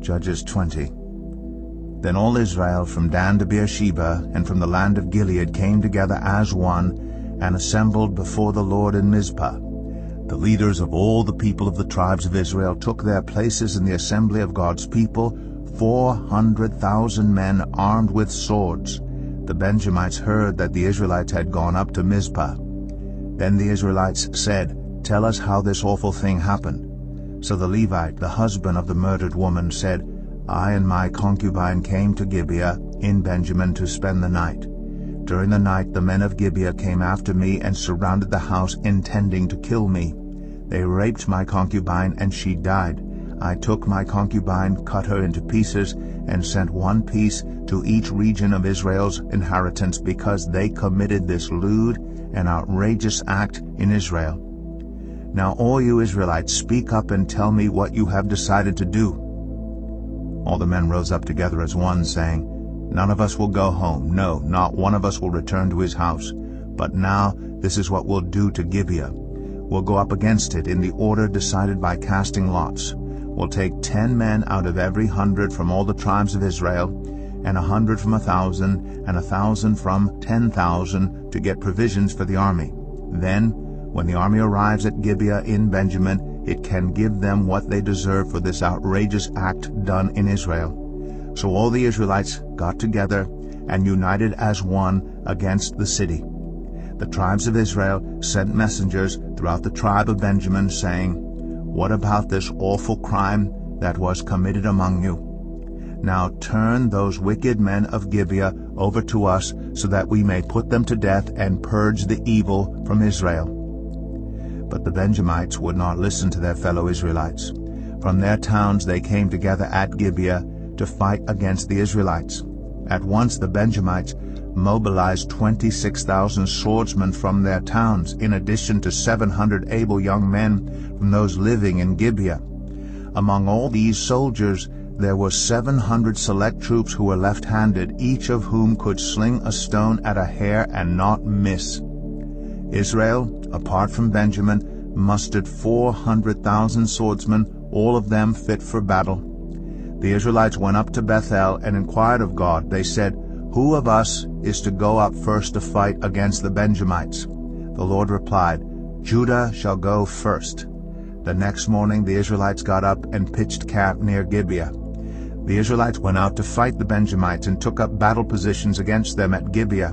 Judges 20. Then all Israel from Dan to Beersheba and from the land of Gilead came together as one and assembled before the Lord in Mizpah. The leaders of all the people of the tribes of Israel took their places in the assembly of God's people, 400,000 men armed with swords. The Benjamites heard that the Israelites had gone up to Mizpah. Then the Israelites said, "Tell us how this awful thing happened." So the Levite, the husband of the murdered woman, said, "I and my concubine came to Gibeah in Benjamin to spend the night. During the night the men of Gibeah came after me and surrounded the house, intending to kill me. They raped my concubine, and she died. I took my concubine, cut her into pieces, and sent one piece to each region of Israel's inheritance, because they committed this lewd and outrageous act in Israel. Now all you Israelites, speak up and tell me what you have decided to do." All the men rose up together as one, saying, "None of us will go home. No, not one of us will return to his house. But now this is what we'll do to Gibeah. We'll go up against it in the order decided by casting lots. We'll take 10 men out of every 100 from all the tribes of Israel, and 100 from 1,000, and 1,000 from 10,000 to get provisions for the army. Then, when the army arrives at Gibeah in Benjamin, it can give them what they deserve for this outrageous act done in Israel." So all the Israelites got together and united as one against the city. The tribes of Israel sent messengers throughout the tribe of Benjamin, saying, "What about this awful crime that was committed among you? Now turn those wicked men of Gibeah over to us, so that we may put them to death and purge the evil from Israel." But the Benjamites would not listen to their fellow Israelites. From their towns they came together at Gibeah to fight against the Israelites. At once the Benjamites mobilized 26,000 swordsmen from their towns, in addition to 700 able young men from those living in Gibeah. Among all these soldiers there were 700 select troops who were left-handed, each of whom could sling a stone at a hair and not miss. Israel, apart from Benjamin, mustered 400,000 swordsmen, all of them fit for battle. The Israelites went up to Bethel and inquired of God. They said, "Who of us is to go up first to fight against the Benjamites?" The Lord replied, "Judah shall go first." The next morning the Israelites got up and pitched camp near Gibeah. The Israelites went out to fight the Benjamites and took up battle positions against them at Gibeah.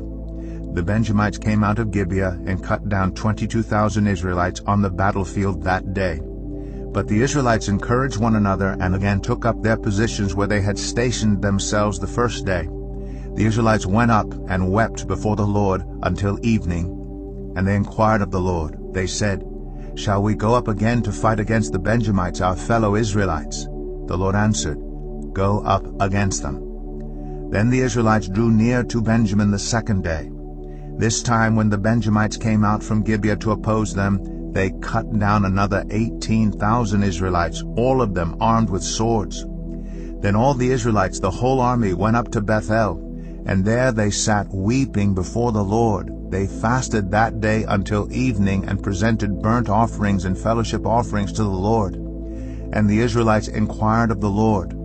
The Benjamites came out of Gibeah and cut down 22,000 Israelites on the battlefield that day. But the Israelites encouraged one another and again took up their positions where they had stationed themselves the first day. The Israelites went up and wept before the Lord until evening, and they inquired of the Lord. They said, "Shall we go up again to fight against the Benjamites, our fellow Israelites?" The Lord answered, "Go up against them." Then the Israelites drew near to Benjamin the second day. This time when the Benjamites came out from Gibeah to oppose them, they cut down another 18,000 Israelites, all of them armed with swords. Then all the Israelites, the whole army, went up to Bethel, and there they sat weeping before the Lord. They fasted that day until evening and presented burnt offerings and fellowship offerings to the Lord. And the Israelites inquired of the Lord.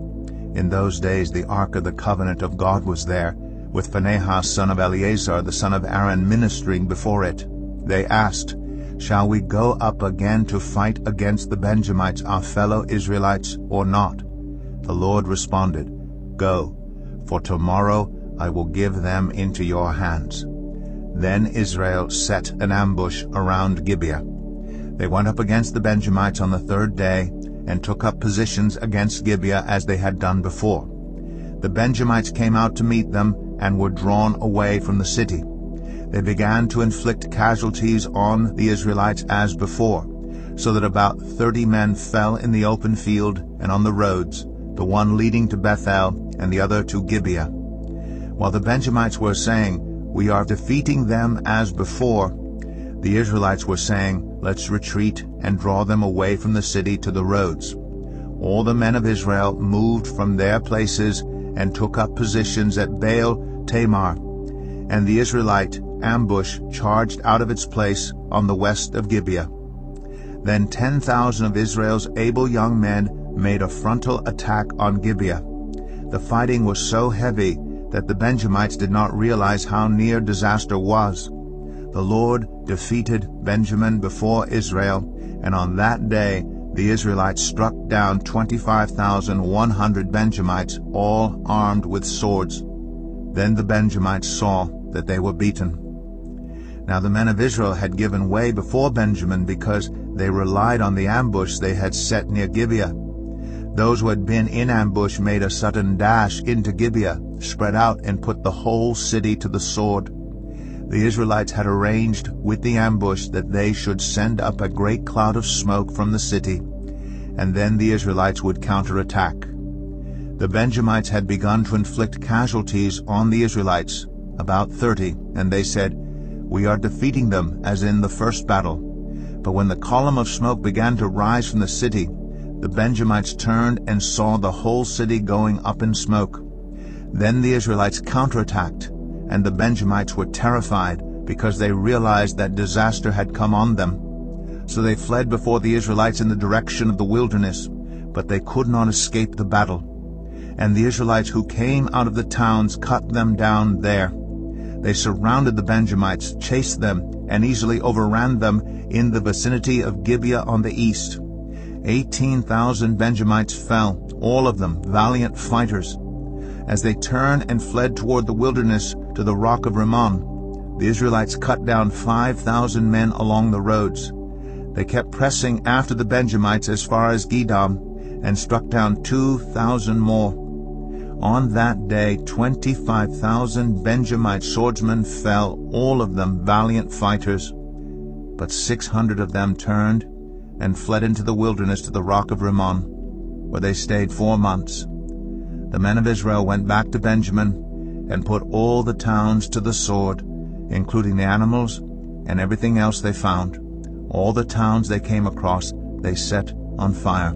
In those days the ark of the covenant of God was there, with Phinehas son of Eleazar the son of Aaron ministering before it. They asked, "Shall we go up again to fight against the Benjamites, our fellow Israelites, or not?" The Lord responded, "Go, for tomorrow I will give them into your hands." Then Israel set an ambush around Gibeah. They went up against the Benjamites on the third day and took up positions against Gibeah as they had done before. The Benjamites came out to meet them and were drawn away from the city. They began to inflict casualties on the Israelites as before, so that about 30 men fell in the open field and on the roads, the one leading to Bethel and the other to Gibeah. While the Benjamites were saying, "We are defeating them as before," the Israelites were saying, "Let's retreat and draw them away from the city to the roads." All the men of Israel moved from their places and took up positions at Baal Tamar, and the Israelite ambush charged out of its place on the west of Gibeah. Then 10,000 of Israel's able young men made a frontal attack on Gibeah. The fighting was so heavy that the Benjamites did not realize how near disaster was. The Lord defeated Benjamin before Israel, and on that day the Israelites struck down 25,100 Benjamites, all armed with swords. Then the Benjamites saw that they were beaten. Now the men of Israel had given way before Benjamin because they relied on the ambush they had set near Gibeah. Those who had been in ambush made a sudden dash into Gibeah, spread out, and put the whole city to the sword. The Israelites had arranged with the ambush that they should send up a great cloud of smoke from the city, and then the Israelites would counterattack. The Benjamites had begun to inflict casualties on the Israelites, about 30, and they said, "We are defeating them as in the first battle." But when the column of smoke began to rise from the city, the Benjamites turned and saw the whole city going up in smoke. Then the Israelites counterattacked, and the Benjamites were terrified because they realized that disaster had come on them. So they fled before the Israelites in the direction of the wilderness, but they could not escape the battle. And the Israelites who came out of the towns cut them down there. They surrounded the Benjamites, chased them, and easily overran them in the vicinity of Gibeah on the east. 18,000 Benjamites fell, all of them valiant fighters. As they turned and fled toward the wilderness to the rock of Rimmon, the Israelites cut down 5,000 men along the roads. They kept pressing after the Benjamites as far as Gedam, and struck down 2,000 more. On that day 25,000 Benjamite swordsmen fell, all of them valiant fighters. But 600 of them turned and fled into the wilderness to the rock of Rimmon, where they stayed 4 months. The men of Israel went back to Benjamin and put all the towns to the sword, including the animals and everything else they found. All the towns they came across they set on fire.